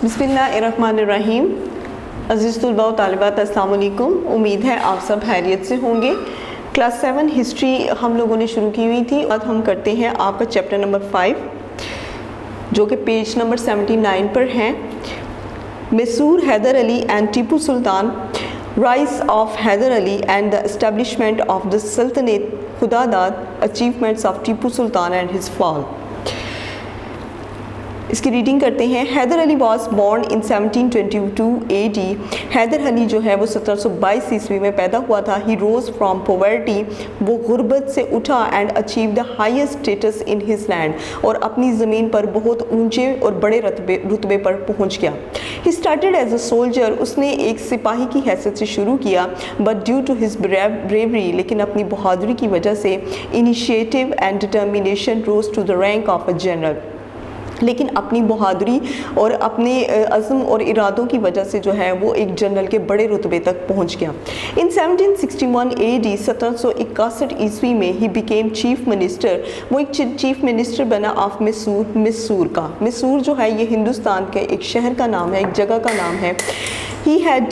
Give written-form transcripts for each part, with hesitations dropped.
बिस्मिल्लाहिर्रहमानिर्रहीम। अज़ीज़ तुलबा व तालिबात, अस्सलाम वालेकुम। उम्मीद है आप सब खैरियत से होंगे। क्लास 7 हिस्ट्री हम लोगों ने शुरू की हुई थी। आज हम करते हैं आपका चैप्टर नंबर 5 जो कि पेज नंबर 79 पर है। Mysore Hyder Ali and Tipu Sultan, rise of Hyder Ali and the establishment of the Saltanat, Khudadad, achievements of Tipu Sultan and his fall. इसकी रीडिंग करते हैं। Hyder Ali was born in 1722 AD। Haider Ali जो है वो 1722 ईस्वी में पैदा हुआ था। ही रोज फ्रॉम पॉवर्टी, वो गुर्बत से उठा and achieve the highest status in his land, और अपनी ज़मीन पर बहुत ऊंचे और बड़े रुतबे पर पहुंच गया। He started as a soldier, उसने एक सिपाही की हैसियत से शुरू किया, but due to his bravery, लेकिन अपनी बहादुरी की वजह से, initiative and determination rose to the rank of a general, लेकिन अपनी बहादुरी और अपने अज़्म और इरादों की वजह से जो है वो एक जनरल के बड़े रुतबे तक पहुंच गया। इन 1761 AD, 1761 ईस्वी में ही बिकेम चीफ मिनिस्टर, वो एक चीफ मिनिस्टर बना ऑफ मैसूर। मैसूर का, मैसूर जो है ये हिंदुस्तान के एक शहर का नाम है, एक जगह का नाम है। He had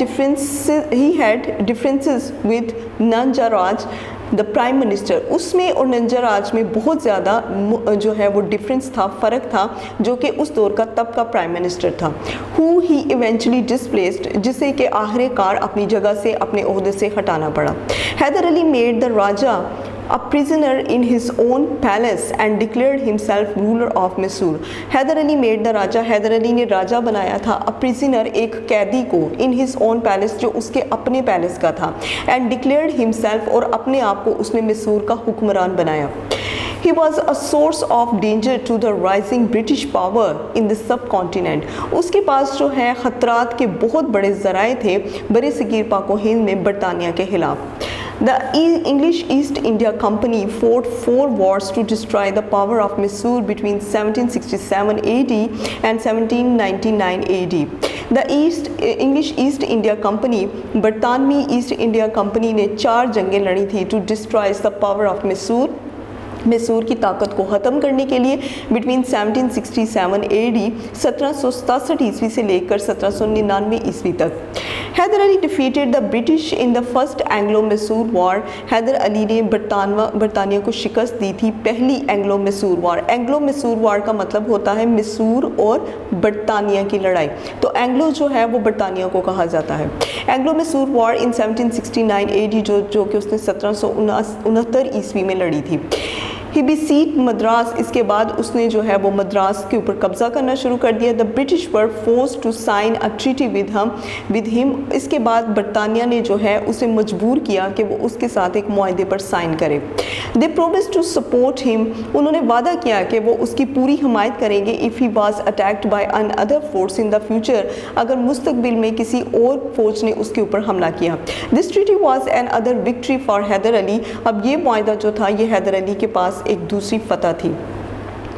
differences with Nanjaraj the prime minister, उसमें और नंजाराज में बहुत ज़्यादा जो है वो डिफरेंस था, फ़र्क था, जो कि उस दौर का तब का प्राइम मिनिस्टर था। हु ही इवेंचुअली डिस्प्लेस्ड, जिसे कि आखिरकार अपनी जगह से, अपने ओहदे से हटाना पड़ा। Haidar Ali made the raja a prisoner in his own palace and declared himself ruler of Mysore. Hyder Ali made the raja, Hyder Ali ने राजा बनाया था, a prisoner एक कैदी को, in his own palace जो उसके अपने पैलेस का था, and declared himself और अपने आप को उसने मैसूर का हुक्मरान बनाया। He was a source of danger to the rising British power in the subcontinent. उसके पास जो है ख़तरात के बहुत बड़े ज़राए थे बरे सगीर पाको हिंद में बरतानिया के खिलाफ। The English East India Company fought 4 wars to destroy the power of Mysore between 1767 AD and 1799 AD. The English East India Company, बरतानवी ईस्ट इंडिया कंपनी ने 4 जंगें लड़ी थी to destroy the power of Mysore, Mysore की ताकत को ख़त्म करने के लिए, बिटवीन 1767 AD 1767 ईस्वी से लेकर 1799 ईस्वी तक। Haidar Ali defeated the British in the first Anglo Mysore war, Haidar Ali ने बरतानिया को शिकस्त दी थी पहली Anglo Mysore war. Anglo Mysore war का मतलब होता है मैसूर और बरतानिया की लड़ाई, तो एंग्लो जो है वो बरतानिया को कहा जाता है। Anglo Mysore war in 1769 AD जो कि उसने 1769 ईस्वी में लड़ी थी। ही बीसीट मद्रास, इसके बाद उसने जो है वो मद्रास के ऊपर कब्जा करना शुरू कर दिया। The British were forced to sign a treaty with him, इसके बाद बरतानिया ने जो है उसे मजबूर किया कि वो उसके साथ एक मुआहदे पर साइन करे। They promised to support him, उन्होंने वादा किया कि वो उसकी पूरी हिमायत करेंगे if he was attacked by another force in the future, अगर मुस्तकबिल में किसी और फौज ने उसके ऊपर हमला किया। This treaty was another victory for Haidar Ali, अब ये मुआहदा जो था ये हैदर अली के पास एक दूसरी फतह थी।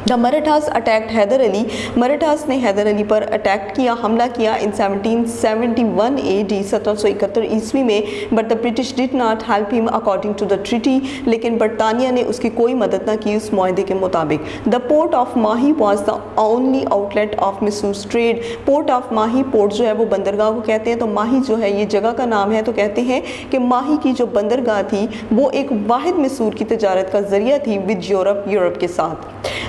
द मराठास अटैक्ड हैदर अली, मराठास ने हैदर अली पर अटैक किया, हमला किया इन 1771 AD 1771 ईस्वी में, but the British did not help him according to the treaty, लेकिन बरतानिया ने उसकी कोई मदद ना की उस मुआहदे के मुताबिक। The port of Mahi was the only outlet of Mysore trade, port of Mahi, port जो है वो बंदरगाह को कहते हैं, तो माही जो है ये जगह का नाम है, तो कहते हैं कि माही की जो बंदरगाह थी वो एक वाहिद मैसूर की तजारत का जरिया थी विद यूरोप के साथ।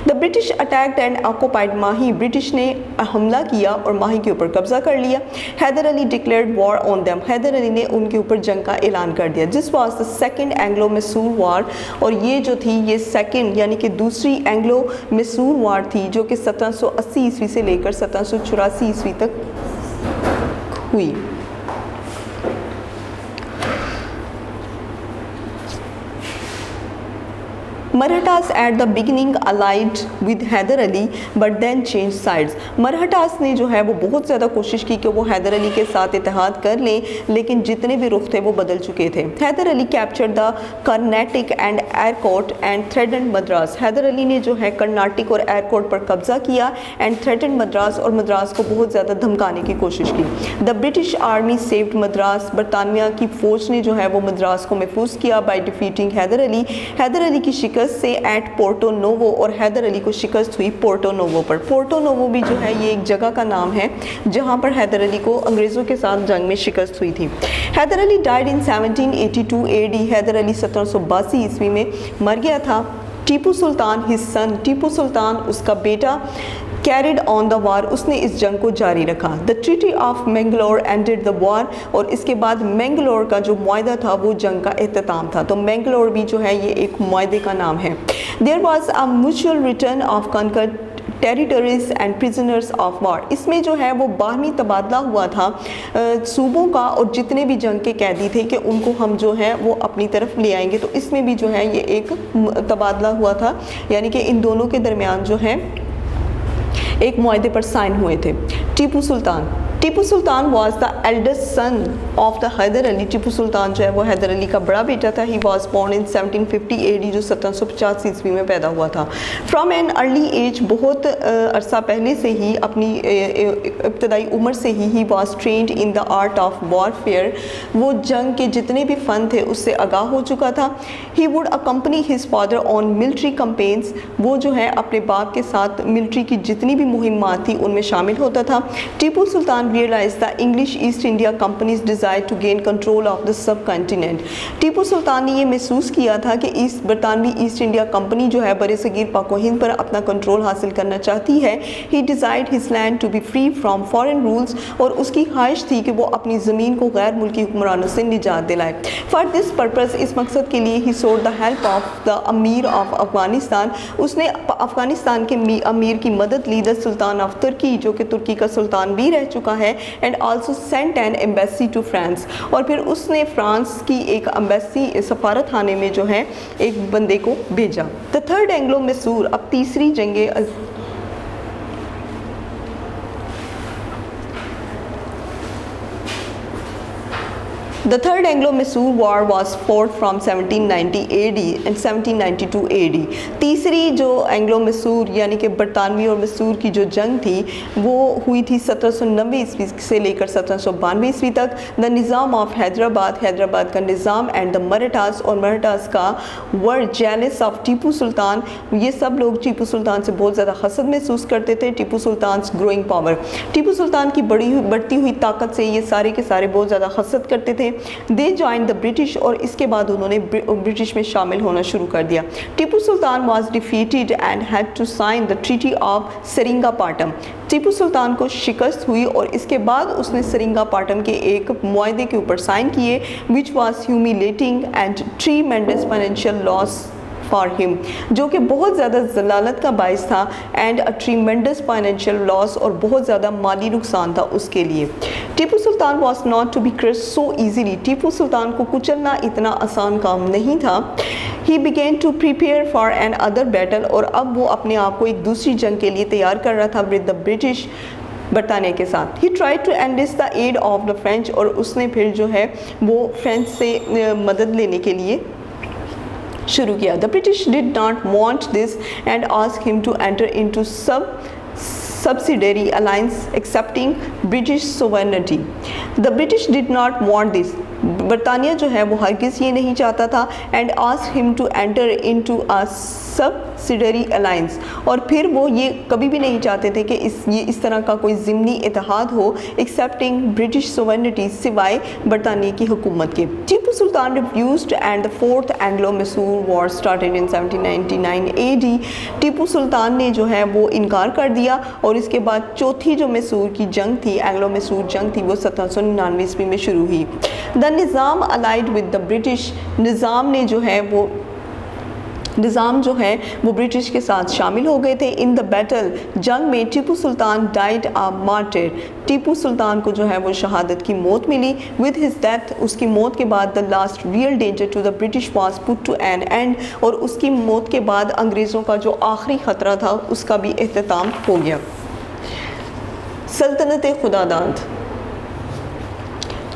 The British attacked and occupied Mahi, British ने हमला किया और माही के ऊपर कब्जा कर लिया। Haidar Ali declared war on them, Haidar Ali ने उनके ऊपर जंग का ऐलान कर दिया। This was the second Anglo Mysore war, और ये जो थी ये सेकंड यानी कि दूसरी एंग्लो मैसूर वॉर थी जो कि 1780 ईस्वी से लेकर 1784 ईस्वी तक हुई। Marathas at the beginning allied with Haidar Ali but then change sides, Marathas ने जो है वो बहुत ज़्यादा कोशिश की कि वो हैदर अली के साथ इत्तेहाद कर लें, लेकिन जितने भी रुख थे वो बदल चुके थे। Hyder Ali capture the Carnatic and Arcot and threaten Madras, Hyder Ali ने जो है कर्नाटिक और एयरकोट पर कब्जा किया एंड थ्रेटन मद्रास, और मद्रास को बहुत ज़्यादा धमकाने की कोशिश की। The British army saved Madras, बरतानिया की फ़ौज ने जो है वो मद्रास को महफूज किया बाय डिफीटिंग हैदर अली, हैदर अली की शिकस्त शिकस्त से एट पोर्टो नोवो, और हैदर अली को शिकस्त हुई पोर्टो नोवो पर। पोर्टो नोवो भी जो है ये एक जगह का नाम है जहाँ पर हैदर अली को अंग्रेज़ों के साथ जंग में शिकस्त हुई थी। Haidar Ali died in 1782 AD। Haider Ali 1782 ईस्वी में मर गया था। टीपू सुल्तान हिज सन, टीपू सुल्तान उसका बेटा, कैरिड ऑन द वार, उसने इस जंग को जारी रखा। The treaty of Mangalore ended the war, और इसके बाद मैंगलोर का जो मुआहदा था वो जंग का एहतमाम था। तो मैंगलोर भी जो है ये एक मुआहदे का नाम है। There was a mutual return of conquered territories and prisoners of war. इसमें जो है वो बाहमी तबादला हुआ था सूबों का, और जितने भी जंग के कैदी थे कि उनको हम जो है वो अपनी तरफ ले आएंगे। तो इसमें भी जो है ये एक तबादला हुआ था, यानी कि इन दोनों के दरमियान जो है एक मुआहदे पर साइन हुए थे। Tipu Sultan was the eldest son of the Hyder Ali. Tipu Sultan जो है वो हैदर अली का बड़ा बेटा था। He was born in 1750 AD, जो 1750 ईस्वी में पैदा हुआ था। फ्रॉम एन अर्ली एज, बहुत अरसा पहले से ही, अपनी इब्तदाई उम्र से he was trend in the art of warfare. वो जंग के जितने भी फ़न थे उससे आगाह हो चुका था। He would accompany his father on military campaigns. वो जो है अपने बाप के साथ मिलिट्री की जितनी भी मुहिमात थी उनमें शामिल होता था। टीपू सुल्तान realized the English East India Company's desire to gain control of the subcontinent। Tipu Sultan ने ये महसूस किया था कि बरतानवी ईस्ट इंडिया कंपनी जो है बरे सगीर पाको हिंद पर अपना कंट्रोल हासिल करना चाहती है। He desired his land to be free from foreign rules, और उसकी ख्वाहिश थी कि वो अपनी ज़मीन को गैर मुल्की हुक्मरानों से निजात दिलाए। For this purpose, इस मकसद के लिए he sought the help of the अमीर of अफगानिस्तान। उसने अफगानिस्तान के अमीर की मदद ली। द सुल्तान ऑफ तुर्की, जो कि तुर्की का सुल्तान भी रह चुका है। And also sent an embassy to France, और फिर उसने फ्रांस की एक एम्बेसी सफारत खाने में जो है एक बंदे को भेजा। द थर्ड एंग्लो मैसूर, अब तीसरी जंगे The Third Anglo-Mysore War was fought from 1790 AD and 1792 AD। तीसरी जो एंग्लो मैसूर यानी कि बरतानवी और मैसूर की जो जंग थी वो हुई थी 1790 ईस्वी से लेकर 1792 ईस्वी तक। द निज़ाम ऑफ हैदराबाद का निज़ाम एंड द मराठास, और मराठास का वर जेलस ऑफ टीपू सुल्तान, ये सब लोग टीपू सुल्तान से बहुत ज़्यादा हसद महसूस करते थे। टीपू सुल्तान ग्रोइंग पावर, टीपू सुल्तान की बढ़ती हुई ताकत से ये सारे के सारे बहुत ज़्यादा हसद करते थे। दे जॉइन द ब्रिटिश, और इसके बाद उन्होंने ब्रिटिश में शामिल होना शुरू कर दिया। Tipu Sultan was defeated and had to sign the treaty of Seringapatam. Tipu Sultan को शिकस्त हुई और इसके बाद उसने सेरिंगापाटम के एक मुआहदे के ऊपर साइन किए, which was humiliating and tremendous financial loss for him, जो कि बहुत ज़्यादा जलालत का बायस था, and a tremendous financial loss, और बहुत ज़्यादा माली नुकसान था उसके लिए। Tipu Sultan was not to be crush so easily. Tipu Sultan को कुचलना इतना आसान काम नहीं था। He began to prepare for another battle, और अब वो अपने आप को एक दूसरी जंग के लिए तैयार कर रहा था विद द ब्रिटिश, बरतानिया के साथ। He try to enlist the aid of the French, और उसने फिर जो है वो फ्रेंच से मदद लेने के लिए शुरू किया। The British did not want this and ask him to enter into subsidiary alliance accepting British sovereignty। The British did not want this। बरतानिया जो है वो हरगिज़ ये नहीं चाहता था। And ask him to enter into a subsidiary alliance, और फिर वो ये कभी भी नहीं चाहते थे कि इस तरह का कोई ज़िमनी इत्तेहाद हो, एक्सेप्टिंग ब्रिटिश सोवेरेनिटी, सिवाय बरतानिया की हुकूमत के। Tipu Sultan refused and the fourth Anglo Mysore war started in 1799 AD। Tipu Sultan ने जो है वो इनकार कर दिया, और इसके बाद चौथी जो मैसूर की जंग थी, एंग्लो मैसूर जंग थी, वो 1799 ईस्वी में शुरू हुई। The Nizam allied with the British, Nizam जो है वो ब्रिटिश के साथ शामिल हो गए थे। इन द बैटल, जंग में Tipu Sultan died a martyr. Tipu Sultan को जो है वो शहादत की मौत मिली। विद हिज डेथ, उसकी मौत के बाद the last real danger to the British was put to an end, और उसकी मौत के बाद अंग्रेज़ों का जो आखिरी ख़तरा था उसका भी इख्तिताम हो गया। सल्तनत खुदादाद,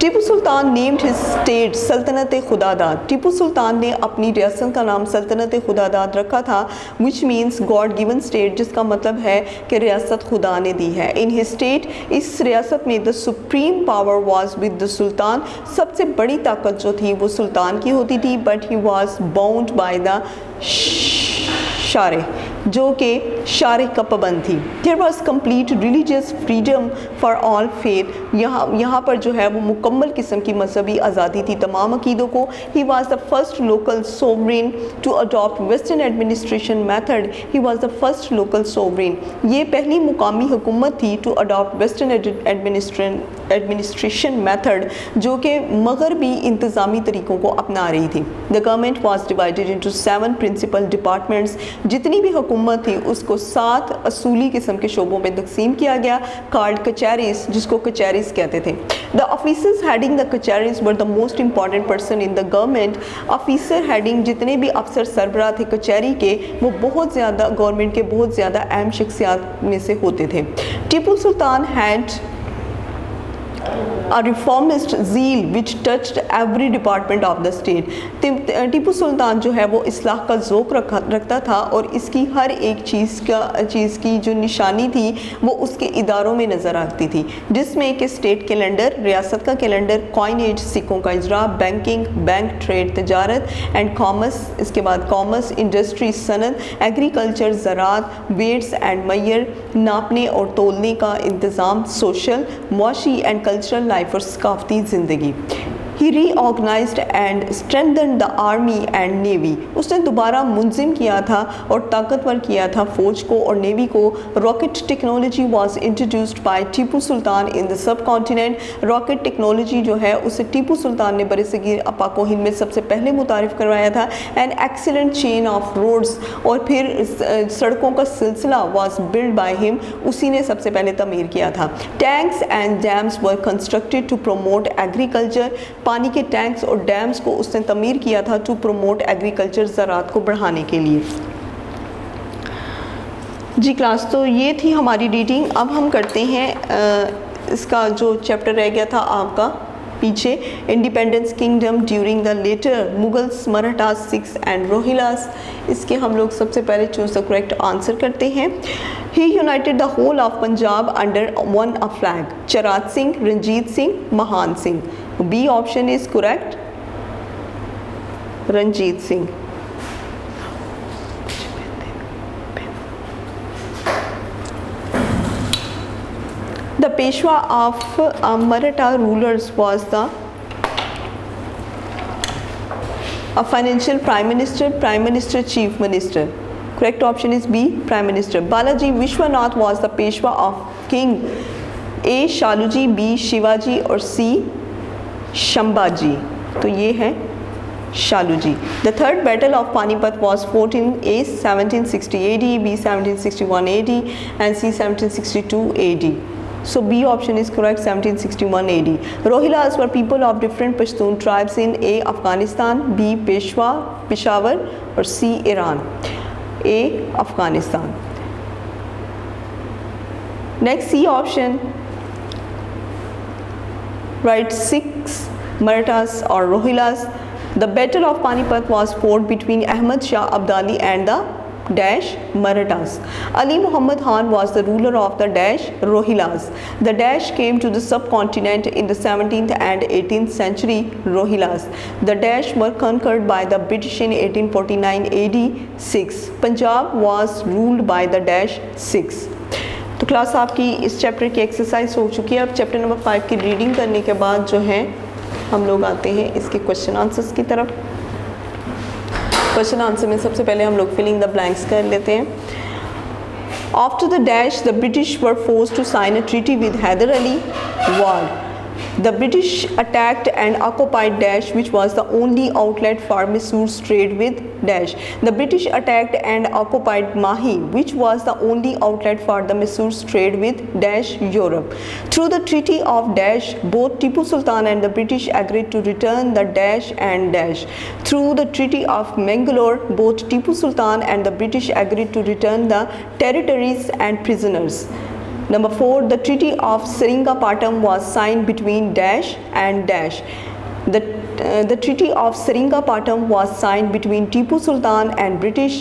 Tipu Sultan named his state Saltanat खुदादाद। टीपू सुल्तान ने अपनी रियासत का नाम सल्तनत खुदादाद रखा था, which means God given state, जिसका मतलब है कि रियासत खुदा ने दी है। इन हिज स्टेट, इस रियासत में the supreme power was with the sultan, सबसे बड़ी ताकत जो थी वो सुल्तान की होती थी, but he was bound by the Sharia, जो कि शारे का पाबंद थी। There was complete religious freedom for all faith, यहाँ पर जो है वो मुकम्मल किस्म की मजहबी आज़ादी थी तमाम अकीदों को। He was the first local sovereign to adopt western administration method, he was the first local sovereign, ये पहली मुकामी हुकूमत थी to adopt western administration method, जो कि मगरबी इंतज़ामी तरीक़ों को अपना रही थी। The government was divided into 7 principal departments, जितनी भी हुकूमत थी उसको 7 असूली किस्म के शोबों में तकसीम किया गया, कार्ड कचहरीज, जिसको कचहरीज कहते थे। The officers heading the kachahris were the most important person in the government, officer heading जितने भी अफसर सरबराह थे कचहरी के, वो बहुत ज़्यादा गवर्नमेंट के बहुत ज़्यादा अहम शख्सियात में से होते थे। टीपू सुल्तान had a reformist zeal which touched every department of the state। Tipu Sultan जो है वो इस्लाह का ज़ौक़ रखता था और इसकी हर एक चीज़ की जो निशानी थी वो उसके इदारों में नज़र आती थी, जिसमें कि स्टेट कैलेंडर, रियासत का कैलेंडर, कॉइनेज, सिक्कों का इजरा, बैंकिंग, बैंक, ट्रेड, तजारत एंड कॉमर्स, इसके बाद कॉमर्स, इंडस्ट्री, सनत, एग्रीकल्चर, ज़राअत, वेट्स एंड मैयर, नापने और तोलने का इंतज़ाम, सोशल, मुआशी एंड कल्चरल लाइफ और सकाफती ज़िंदगी। He reorganised and strengthened the army and navy, उसने दोबारा मुंज़िम किया था और ताकतवर किया था फ़ौज को और नेवी को। Rocket technology was introduced by Tipu Sultan in the sub continent, rocket technology जो है उसे टीपू सुल्तान ने बरसगीर पाक हिंद में सबसे पहले मुतारिफ़ करवाया था। An excellent chain of roads, और फिर सड़कों का सिलसिला वाज बिल्ड बाय हिम, उसी ने सबसे पहले तमीर किया था। Tanks and dams were constructed to promote agriculture, पानी के टैंक्स और डैम्स को उसने तमीर किया था टू प्रोमोट एग्रीकल्चर, ज़राअत को बढ़ाने के लिए। जी क्लास, तो ये थी हमारी रीडिंग। अब हम करते हैं इसका जो चैप्टर रह गया था आपका पीछे, independence kingdom during the later Mughals, Marathas, Sikhs and Rohillas. इसके हम लोग सबसे पहले चूज द करेक्ट आंसर करते हैं। He united the whole of Punjab under one a flag, Charat Singh, Ranjit Singh, Mahan Singh. B option is correct, Ranjit Singh. The Peshwa of Maratha rulers was a financial prime minister, chief minister. Correct option is B, prime minister. Balaji Vishwanath was the Peshwa of King A. Shaluji, B. Shivaji और C. Shambhaji. तो ये है Shaluji. The third battle of Panipat was fought in A. 1760 AD, B. 1761 AD and C. 1762 AD. So B option is correct, 1761 AD. Rohillas were people of different Pashtun tribes in A. Afghanistan, B. Peshawar और C. Iran. A. Afghanistan. Next C option. Right, 6 Marathas or Rohillas. The Battle of Panipat was fought between Ahmad Shah Abdali and the dash Marathas. Ali Muhammad Khan was the ruler of the dash Rohillas. The dash came to the subcontinent in the 17th and 18th century. Rohillas. The dash were conquered by the British in 1849 AD. 6. Punjab was ruled by the dash 6. तो class आपकी इस chapter की exercise हो चुकी है। अब chapter number 5 की reading करने के बाद जो है हम लोग आते हैं इसके क्वेश्चन आंसर्स की तरफ। क्वेश्चन आंसर में सबसे पहले हम लोग फिलिंग द ब्लैंक्स कर लेते हैं। After the dash the British were forced to sign a treaty with Haidar Ali war. The British attacked and occupied dash, which was the only outlet for Mysore's trade with dash. The British attacked and occupied Mahi, which was the only outlet for the Mysore's trade with dash Europe. Through the Treaty of Dash, both Tipu Sultan and the British agreed to return the dash and dash. Through the Treaty of Mangalore, both Tipu Sultan and the British agreed to return the territories and prisoners. Number 4, the Treaty of Seringapatam was signed between dash and dash. The Treaty of Seringapatam was signed between Tipu Sultan and British.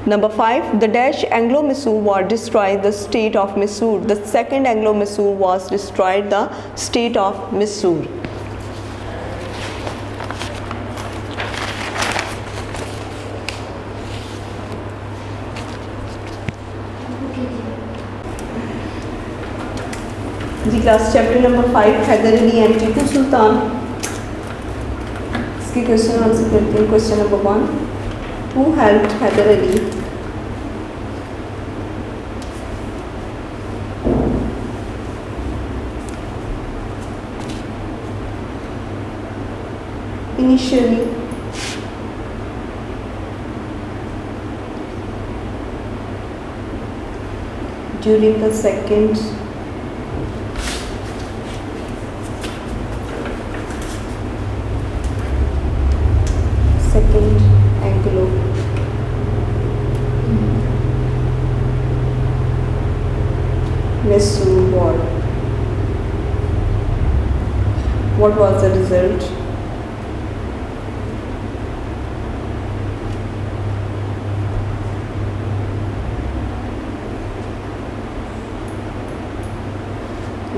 Number 5, the dash Anglo-Mysore war destroyed the state of Mysore. The second Anglo-Mysore was destroyed the state of Mysore. G class chapter number 5 Hyder Ali and Tipu Sultan. इसके question answer करते हैं। Question number 1, who helped Hyder Ali initially during the second Anglo-Mysore War? What was the result?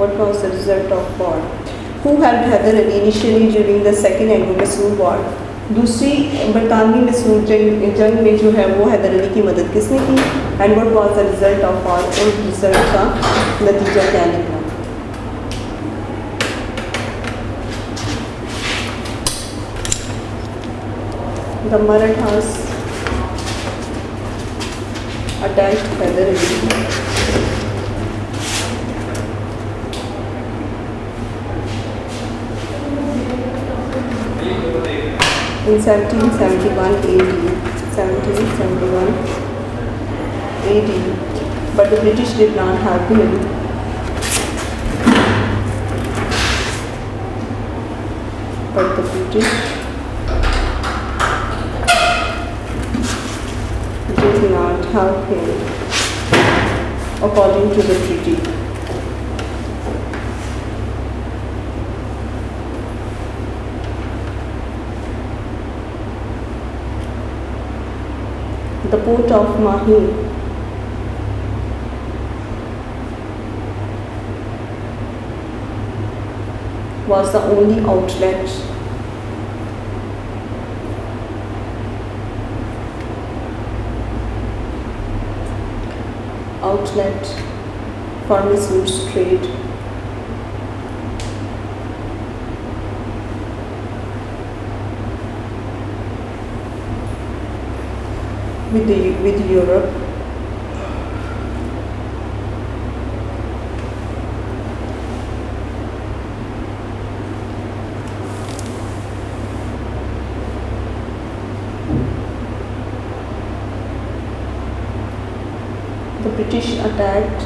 What was the result of war? Who helped Hyder Ali initially during the second Anglo-Mysore war? दूसरी बरतानवी मैसूर जंग में जो है वो हैदर अली की मदद किसने की? And what was the result of war? और रिजल्ट का नतीजा क्या निकला? The Marathas attacked Hyder Ali in 1771 AD, 1771 AD, but the British did not help him. But the British did not help him according to the treaty. The port of Mahi was the only outlet for Mysore's trade. With Europe. The British attacked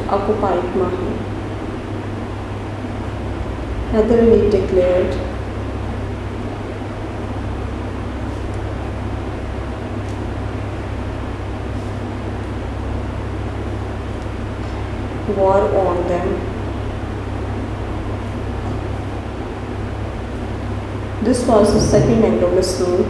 occupied Mahi. Hyder Ali declared war on them. This was the second Anglo-Mysore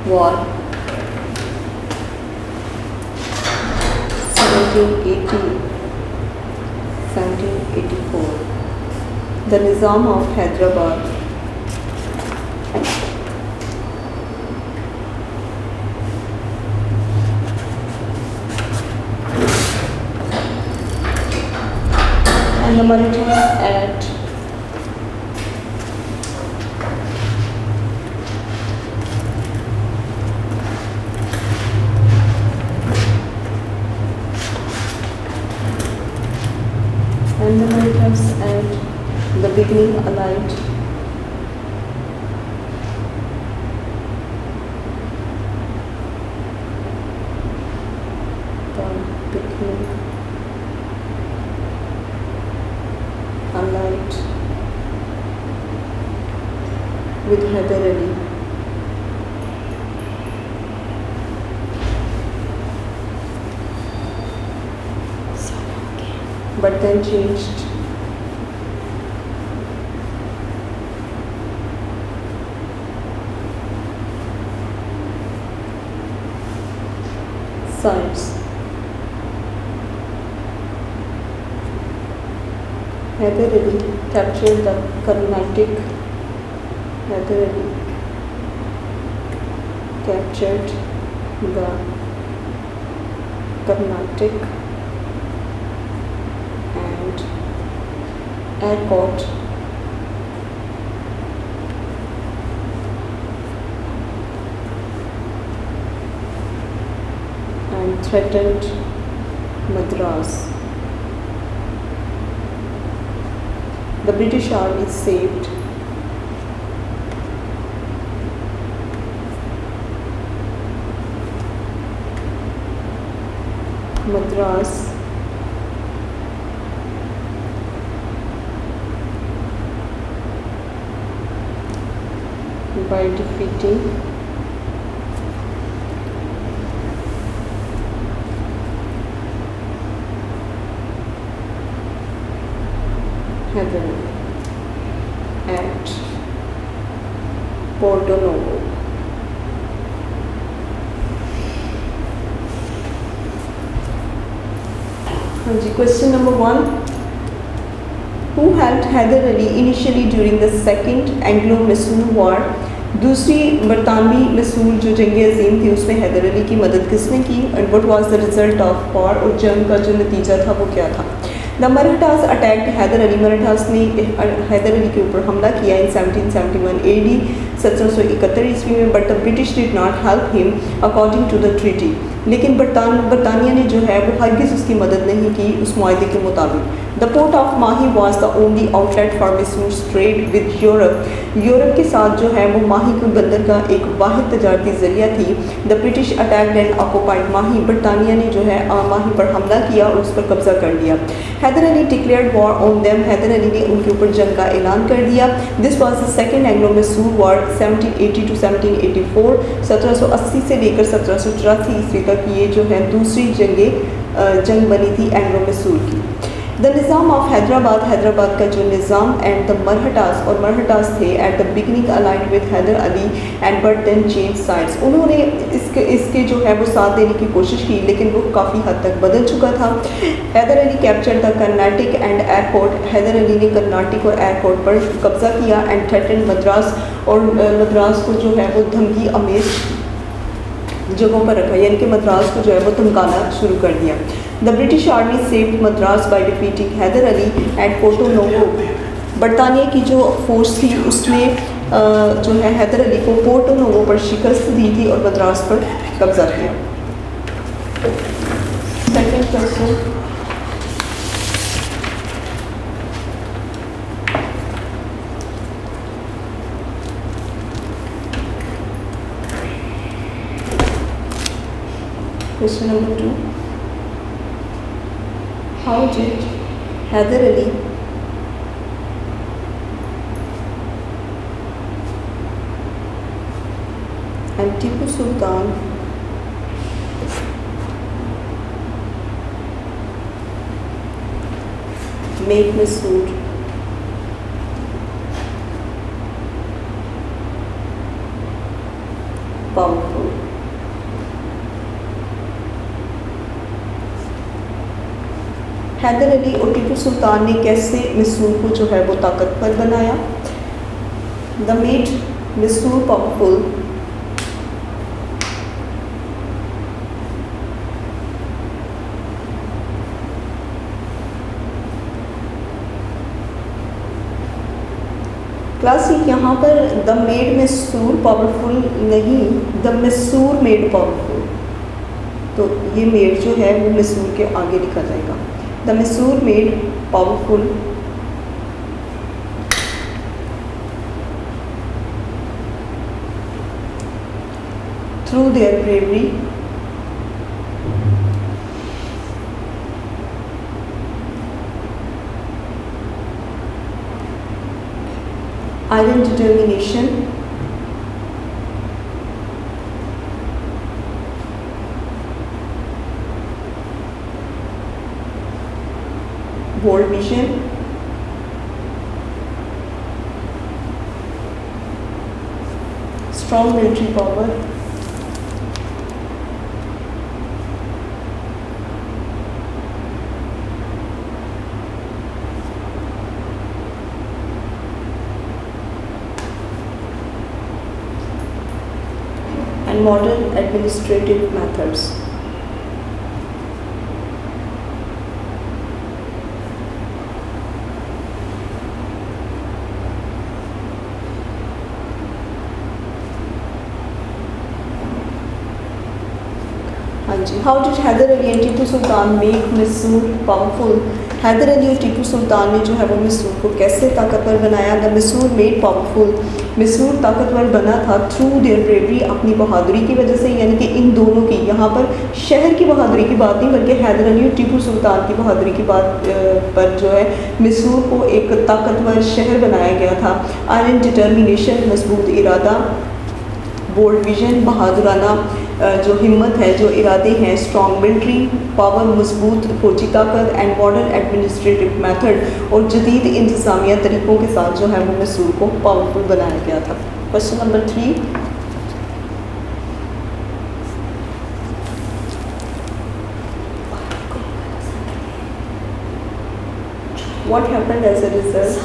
war, 1784. The Nizam of Hyderabad and the Marathas at the beginning allied with Hyder Ali. But then changed sides. Hyder Ali captured the Carnatic. Hyder Ali captured the Carnatic and Arcot and threatened Madras. The British army saved Madras by defeating Hyder Ali at Porto Novo. Question number 1. Who helped Hyder Ali initially during the second Anglo-Mysore War? दूसरी बरतानवी मैसूर जो जंग अजीम थी उसमें हैदर अली की मदद किसने की and what was the result of war, और जंग का जो नतीजा था वो क्या था? द मराठास अटैक्ड हैदर अली, मराठास ने हैदर अली के ऊपर हमला किया इन 1771 AD 1771 ईस्वी में, but the British did not help him according to the treaty. लेकिन बरतानिया ने जो है वो हरगिज़ उसकी मदद नहीं की उस मुआहदे के मुताबिक। The port of Mahi was the only outlet for Mysore trade with Europe. Europe के साथ जो है वो माही के बंदर का एक वाहिद तजारती जरिया थी। The British attacked and occupied Mahe, बरतानिया ने जो है माही पर हमला किया और उस पर कब्जा कर लिया। Haidar Ali declared war on them, Haidar Ali ने उनके ऊपर जंग का ऐलान कर दिया। This was the second Anglo Mysore war 1780 to 1784, 1780 से लेकर 1784 ईस्वी तक ये जो है दूसरी जंग बनी थी एंग्लो मैसूर की। द निज़ाम ऑफ हैदराबाद, हैदराबाद का जो निज़ाम एंड द मरहटास, और मरहटास थे at the beginning allied with Haidar Ali and but then change sides. उन्होंने इसके जो है वो साथ देने की कोशिश की लेकिन वो काफ़ी हद तक बदल चुका था। Haidar Ali capture the Carnatic and Arcot, Haidar Ali ने कर्नाटिक और एयरपोर्ट पर कब्जा किया एंड थ्रेटन मद्रास, और मद्रास को जो है वो धमकी अमेज जगहों पर रखा, यानी कि मद्रास को जो है वो धमकाना शुरू कर दिया। The British army saved Madras by defeating Haidar Ali at Porto Novo. बरतानिया की जो फोर्स थी उसने जो है हैदर अली को पोर्टो नोवो पर शिकस्त दी थी और मद्रास पर कब्जा किया। Second question, Question number 2. How did Hyder Ali and Tipu Sultan make Mysore powerful? Haidar Ali और टीपू सुल्तान ने कैसे मैसूर को जो है वो ताकतवर बनाया? The made Mysore powerful classic, यहाँ पर द मेड मैसूर पावरफुल नहीं, द मैसूर मेड पावरफुल, तो ये मेड जो है वो मैसूर के आगे लिखा जाएगा। The Mysore made powerful through their bravery iron determination bold vision strong military power and modern administrative methods. हाँ जी, how did Hyder Ali and Tipu Sultan make Mysore powerful? Hyder Ali और टीपू सुल्तान ने जो है वो मैसूर को कैसे ताकतवर बनाया? The Mysore made powerful, Mysore ताकतवर बना था थ्रू देयर ब्रेवरी, अपनी बहादुरी की वजह से, यानी कि इन दोनों की, यहाँ पर शहर की बहादुरी की बात नहीं बल्कि हैदर अली और टीपू सुल्तान की बहादुरी की बात पर जो है मैसूर को एक ताकतवर शहर बनाया गया था। आयरन डिटर्मिनेशन, मजबूत इरादा, बोल्ड विजन, बहादुराना जो हिम्मत है, जो इरादे हैं, स्ट्रॉन्ग मिलिट्री पावर, मजबूत फौजी ताकत, एंड मॉडर्न एडमिनिस्ट्रेटिव मेथड, और जदीद इंतज़ामिया तरीक़ों के साथ जो है वो मैसूर को पावरफुल बनाया गया था। Question number 3, what happened as a result?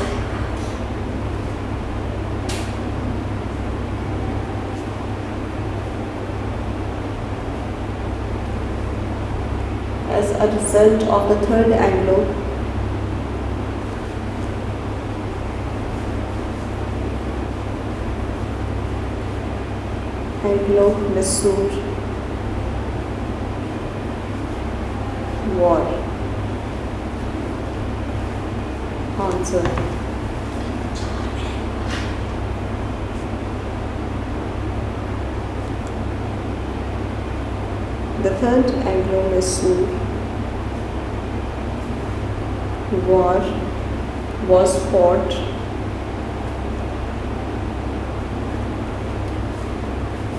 As a result of the Third Anglo-Mysore War. Answer. The Third Anglo-Mysore War was fought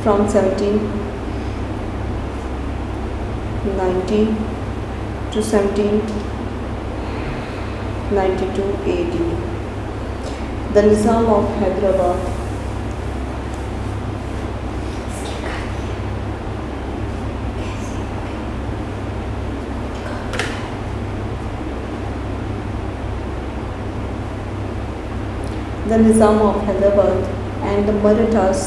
from 1790 to 1792 AD. The Nizam of Hyderabad and the Marathas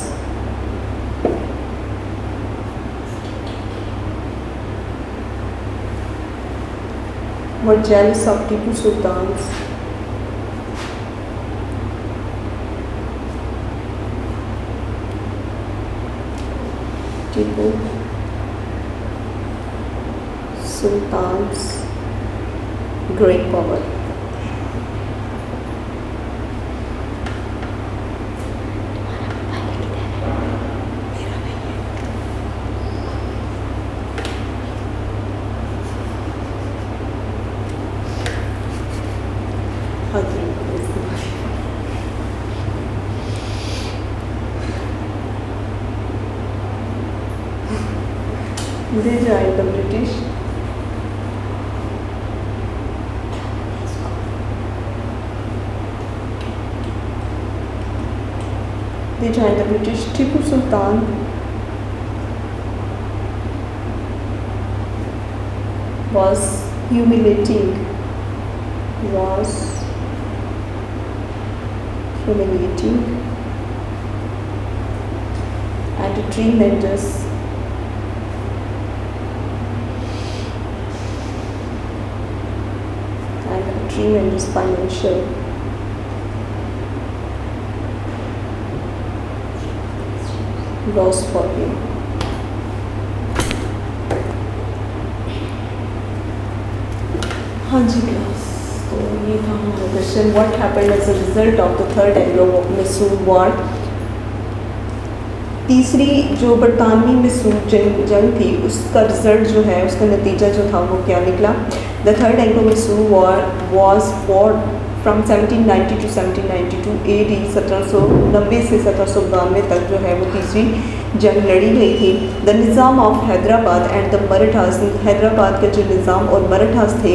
were jealous of Tipu Sultan's great power. They joined the British Tipu Sultan was humiliating and tremendous financial loss for him. हाँ जी class, तो ये था हमारा question, what happened as a result of the third एंग्लो-मैसूर war. तीसरी जो बरतानवी मैसूर जंग थी उसका रिजल्ट जो है, उसका नतीजा जो था वो क्या निकला? The third एंग्लो-मैसूर war was Ford from 1790 to 1792 AD। 1790 से 1792 तक जो है वो तीसरी जंग लड़ी गई थी। The Nizam of Hyderabad and the Marathas, Hyderabad का जो निज़ाम और मराठास थे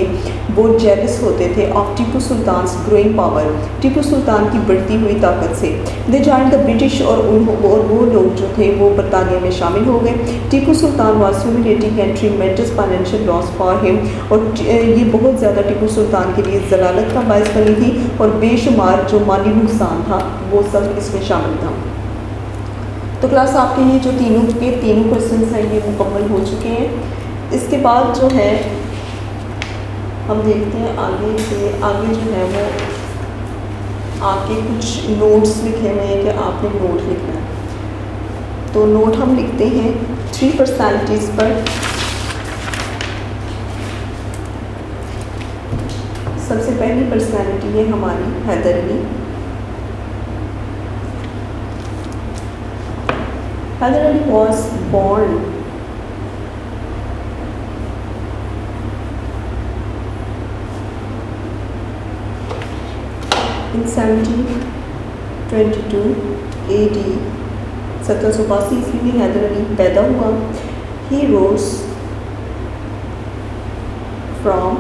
वो जेलस होते थे of Tipu Sultan growing power, Tipu Sultan की बढ़ती हुई ताकत से। दे जॉइंड द ब्रिटिश, और वो लोग जो थे वो बरतानिया में शामिल हो गए। Tipu Sultan was humiliating and tremendous financial loss for him, और ये बहुत ज़्यादा टीपू सुल्तान के लिए जलालत का बायस बनी थी और बेशुमार जो माली नुकसान था वो सब इसमें शामिल था। तो क्लास आपके ये जो तीनों के तीनों क्वेश्चंस हैं ये मुकम्मल हो चुके हैं। इसके बाद जो है हम देखते हैं आगे से आगे जो है वो आगे कुछ नोट्स लिखे हुए हैं कि आपने नोट लिखना है। तो नोट हम लिखते हैं 3 पर्सनैलिटीज़ पर। सबसे पहली पर्सनैलिटी है हमारी Hyder Ali. Hyder Ali was born in 1722 AD। 1782 ईस्वी में हैदर अली पैदा हुआ। He rose from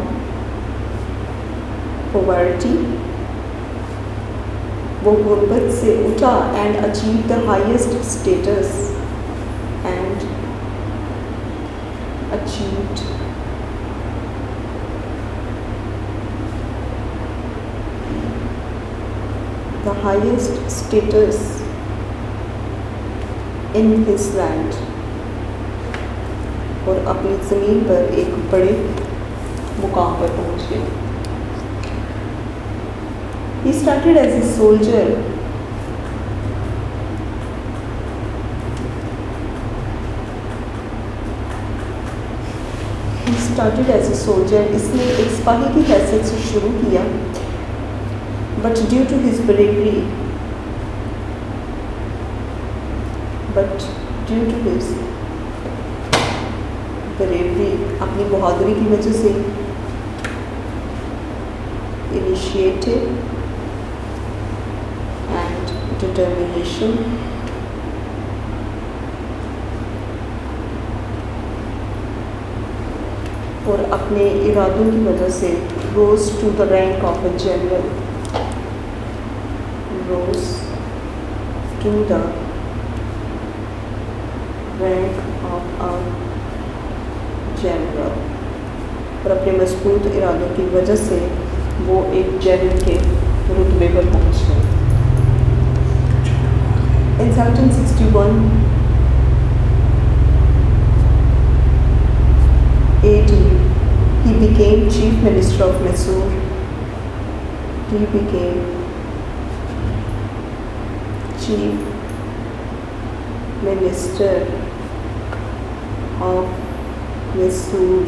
poverty, वो गुर्बत से उठा and achieved the highest status and achieved the highest status in his land, और अपनी ज़मीन पर एक बड़े मुकाम पर पहुंच गए। He started as a soldier इसने एक सिपाही की हैसियत से शुरू किया। But due to his bravery, अपनी बहादुरी की वजह से, initiative and determination, और अपने इरादों की वजह से rose to the rank of a general, rose to the rank of a general, और अपने मजबूत इरादों की वजह से वो एक जनरल के रुतबे पर पहुंच गए। In 1761 AD, he became Chief Minister of Mysore. He became Chief Minister of Mysore।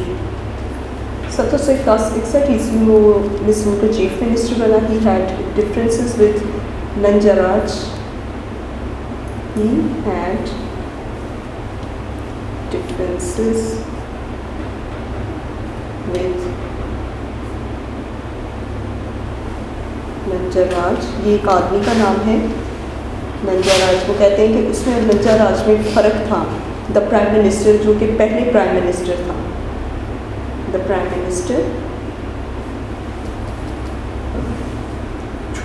1761 ईस्वी में वो मिसूर का चीफ मिनिस्टर बना। He had differences with Nanjaraj. He had differences with Nanjaraj. ये एक आदमी का नाम है नंजराज। वो कहते हैं कि उसमें और नंजराज में फ़र्क था। द प्राइम मिनिस्टर जो कि पहले प्राइम मिनिस्टर था, the prime minister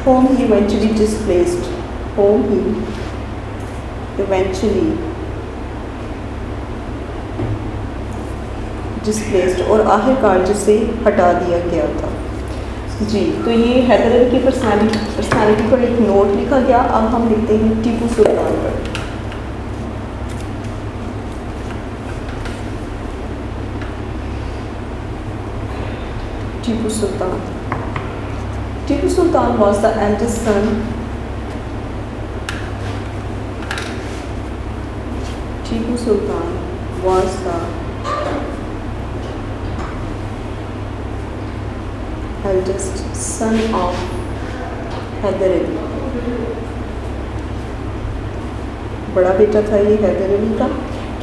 whom he eventually displaced, whom he eventually displaced, और आखिरकार जिसे हटा दिया गया था। जी, तो ये हैदर अली की पर्सनालिटी पर एक नोट लिखा गया। अब हम लिखते हैं टीपू सुल्तान पर। Tipu Sultan. Tipu Sultan was the eldest son Tipu Sultan was the eldest son of Haider Ali. बड़ा बेटा था ये हैदर अली का।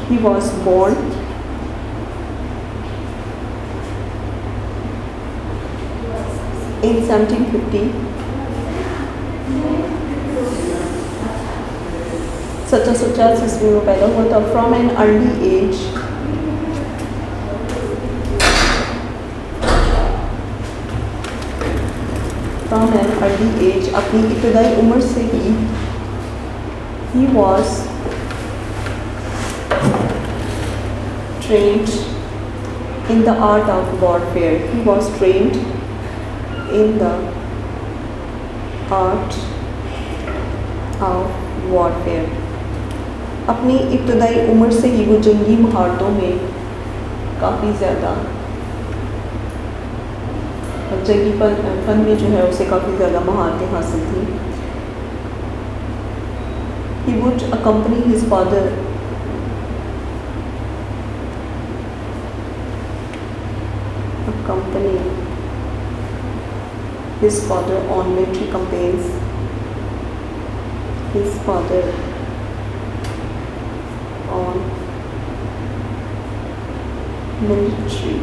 He was born in 1750। 1750 ईस्वी में पैदा हुआ था। फ्रॉम एन अर्ली एज, अपनी इब्तदाई उम्र से ही he was trained in the art of warfare। He was trained in the art of warfare। अपनी इब्तदाई उम्र से ही वो जंगी महारतों में काफ़ी ज़्यादा जंगी फन में जो है उसे काफ़ी ज़्यादा महारतें हासिल थी। He would accompany his father on military campaigns. His father on military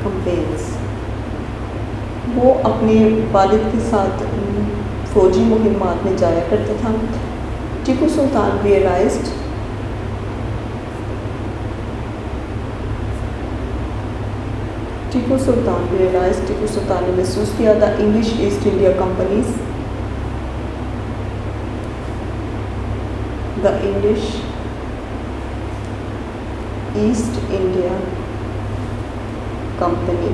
campaigns. वो अपने वालिद के साथ फ़ौजी मुहिम्मात में जाया करता था। टीपू सुल्तान रियलाइज्ड टीपू सुल्तान ने महसूस किया था English East India Company's the English East India Company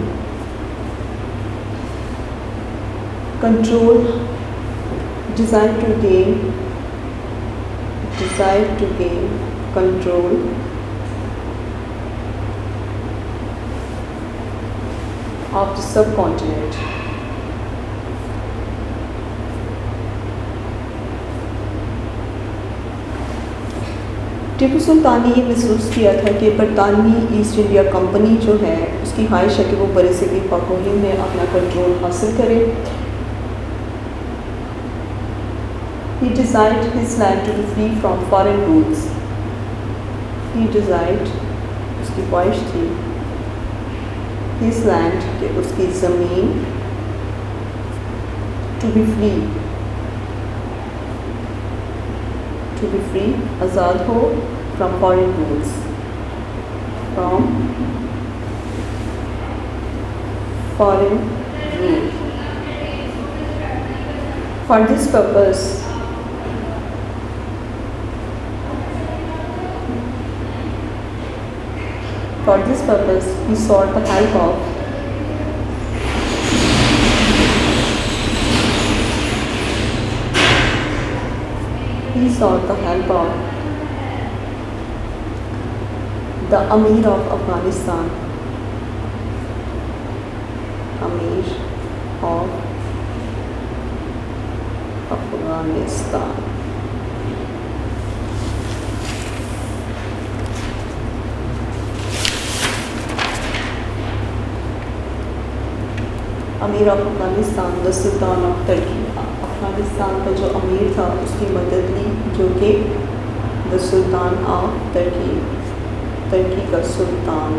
desired to gain control of the subcontinent. Tipu Sultan ने ये महसूस किया था कि बरतानवी ईस्ट इंडिया कंपनी जो है उसकी ख्वाहिश है कि वो बरसगीर पाक हिंद में अपना कंट्रोल हासिल करे। He desired his land to be free from foreign rules. उसकी ख्वाहिश थी his land कि उसकी ज़मीन to be free आज़ाद हो from foreign rules. For this purpose he sought the help of the Amir of Afghanistan. Amir of Afghanistan the sultan of Turkey, Afghanistan का जो अमीर था उसकी मदद ली, जो कि the sultan of Turkey, Turkey का सुल्तान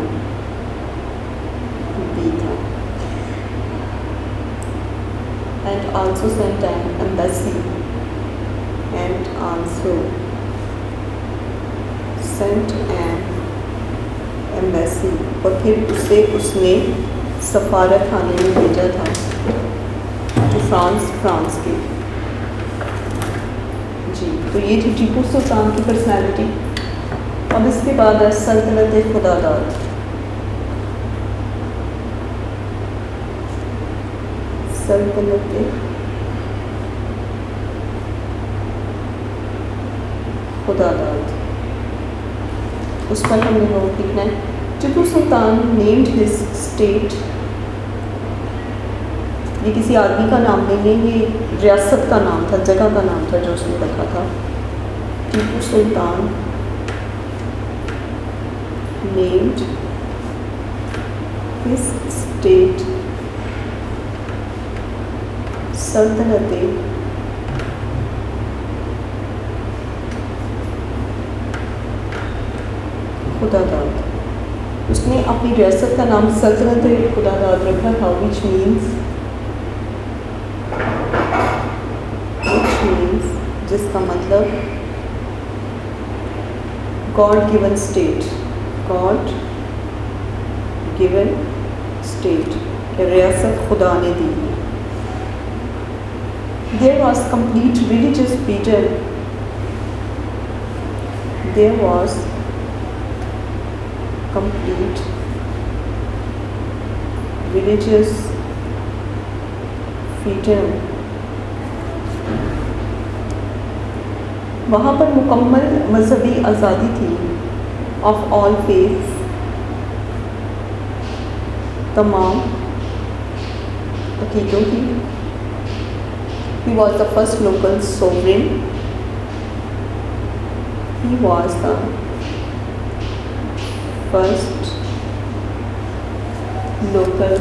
भी था। And also sent an embassy, और फिर उसने सफारत खाने में भेजा था जो फ्रांस के। जी, तो ये थी टीपू सुल्तान की पर्सनैलिटी। अब इसके बाद है सल्तनत खुदादाद। सल्तनत खुदादाद, उस पर हमने नोट लिखना है। Tipu Sultan named his state, ये किसी आदमी का नाम नहीं है, ये रियासत का नाम था, जगह का नाम था जो उसने रखा था। Tipu Sultan named his state Saltanat खुदादाद। उसने अपनी रियासत का नाम सल्तनत खुदादाद रखा था, which means जिसका मतलब गॉड गिवन स्टेट, रियासत खुदा ने दी। There was complete religious freedom. There was complete religious freedom, वहाँ पर मुकम्मल मजहबी आज़ादी थी, ऑफ ऑल फेथ्स, तमाम अकीदों की। He was the first local sovereign. He was the first local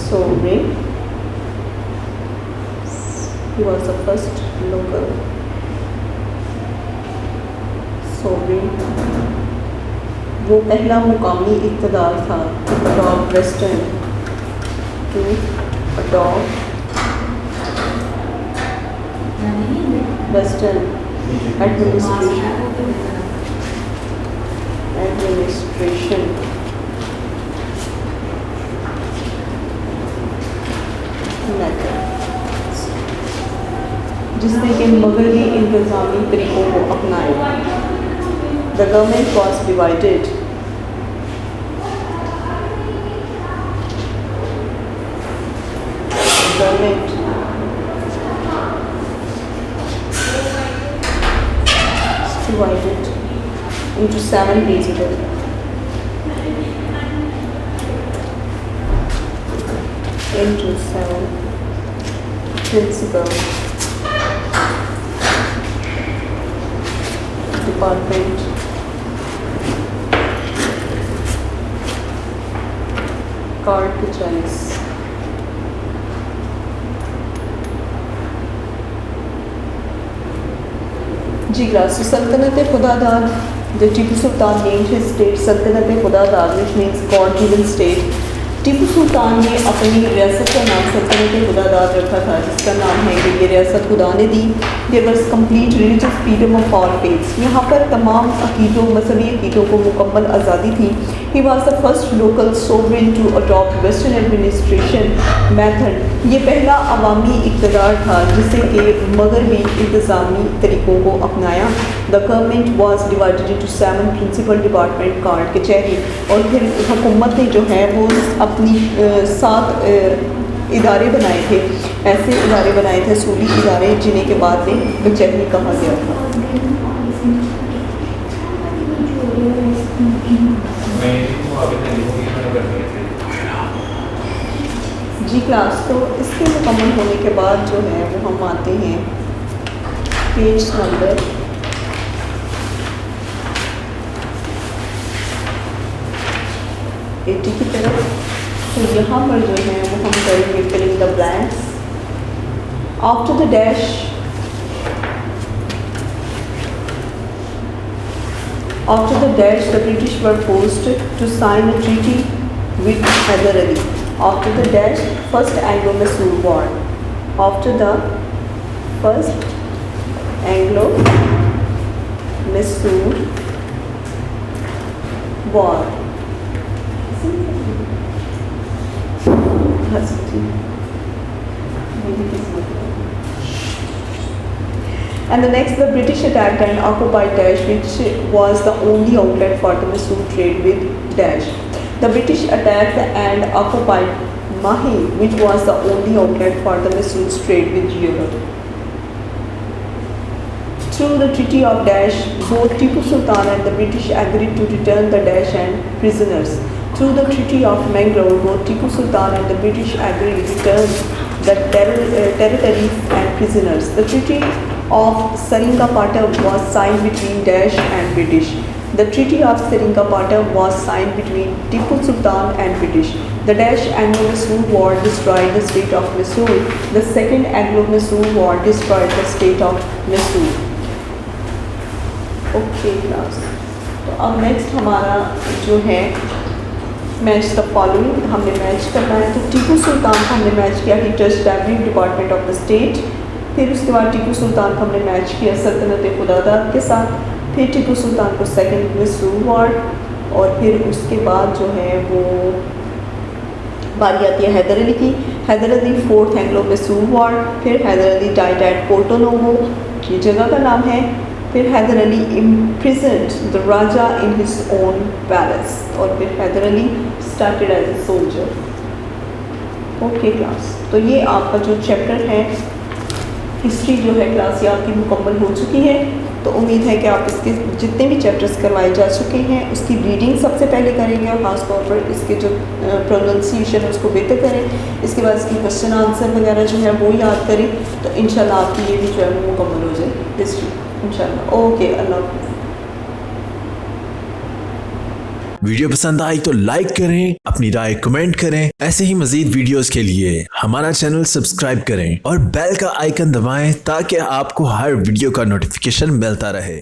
sovereign. He was the first local sovereign. वो पहला मुकामी इक़्तिदार था to adopt Western administration method, जिसने कि मगरबी इंतज़ामी तरीक़ों को अपनाया। The government was divided. Government is divided into 7 principles. Department, card की choice, G class. Saltanat Khudadad, the Tipu Sultan named his state Saltanat Khudadad, which means God given state. Tipu Sultan ने अपनी रियासत का नाम सल्तनत खुदादाद रखा था, जिसका नाम है कि ये रियासत खुदा ने दी। There was complete religious freedom of all faiths, यहाँ पर तमाम अकीदों मजहबी अकीदों को मुकम्मल आज़ादी थी। He was the first local sovereign to adopt western administration method, ये पहला अवामी इक़्तिदार था जिसे कि मगरबी इंतज़ामी तरीक़ों को अपनाया। The government was divided into 7 principal department, कार्ड कचहरी, और फिर हुकूमत ने जो है वो अपनी 7 इदारे बनाए थे, ऐसे इदारे बनाए थे सूली इदारे, जिन्हें के बाद में कचहरी कहा गया था। जी क्लास। तो इसके मुकम्मल होने के बाद जो है वो हम आते हैं पेज नंबर 80 की तरफ। तो यहाँ पर जो है वो हम करेंगे filling the blanks. After the dash, after the dash, the British were forced to sign a treaty with Hyder Ali. After the dash, first Anglo-Mysore War. After the first Anglo-Mysore War. And the next, the British attacked and occupied Dash, which was the only outlet for the Mysore trade with Dash. The British attacked and occupied Mahi, which was the only outlet for the Mysore trade with Europe. Through the Treaty of Dash, both Tipu Sultan and the British agreed to return the Dash and prisoners. Through the Treaty of Mangalore, both Tipu Sultan and the British agreed to return the territories and prisoners. The Treaty of Seringapatam was signed between Dash and British. The Treaty of Seringapatam was signed between Tipu Sultan and British. The Dash Anglo-Mysore War destroyed the state of Mysore. The second Anglo-Mysore War destroyed the state of Mysore. Okay class। तो अब next हमारा जो है match the following हमने match करना है। तो टीपू सुल्तान को हमने मैच किया, ही touched every department of the state. फिर उसके बाद टीपू सुल्तान को हमने मैच किया सल्तनत खुदादाद के साथ। फिर टीपू सुल्तान को सेकंड मिस्रूर वॉर, और फिर उसके बाद जो है वो बारी आती है हैदर अली की। Hyder Ali fourth Anglo Mysore war. फिर हैदर अली डाइड एट पोर्टो नोवो, ये जगह का नाम है। फिर Hyder Ali imprisoned the Raja in his own palace, और फिर Hyder Ali started as a soldier। Okay class, तो ये आपका जो चैप्टर है हिस्ट्री जो है क्लास ये आपकी मुकम्मल हो चुकी है। तो उम्मीद है कि आप इसके जितने भी चैप्टर्स करवाए जा चुके हैं उसकी रीडिंग सबसे पहले करेंगे और ख़ास तौर पर इसके जो प्रोनाउंसिएशन है उसको बेहतर करें। इसके बाद इसकी क्वेश्चन आंसर वगैरह जो है वो याद करें, तो इंशाल्लाह आपकी ये भी जो है वो मुकम्मल हो जाए हिस्ट्री इंशाल्लाह। ओके, अल्लाह हाफ़िज़। वीडियो पसंद आई तो लाइक करें, अपनी राय कमेंट करें। ऐसे ही मजीद वीडियोस के लिए हमारा चैनल सब्सक्राइब करें और बेल का आइकन दबाएं ताकि आपको हर वीडियो का नोटिफिकेशन मिलता रहे।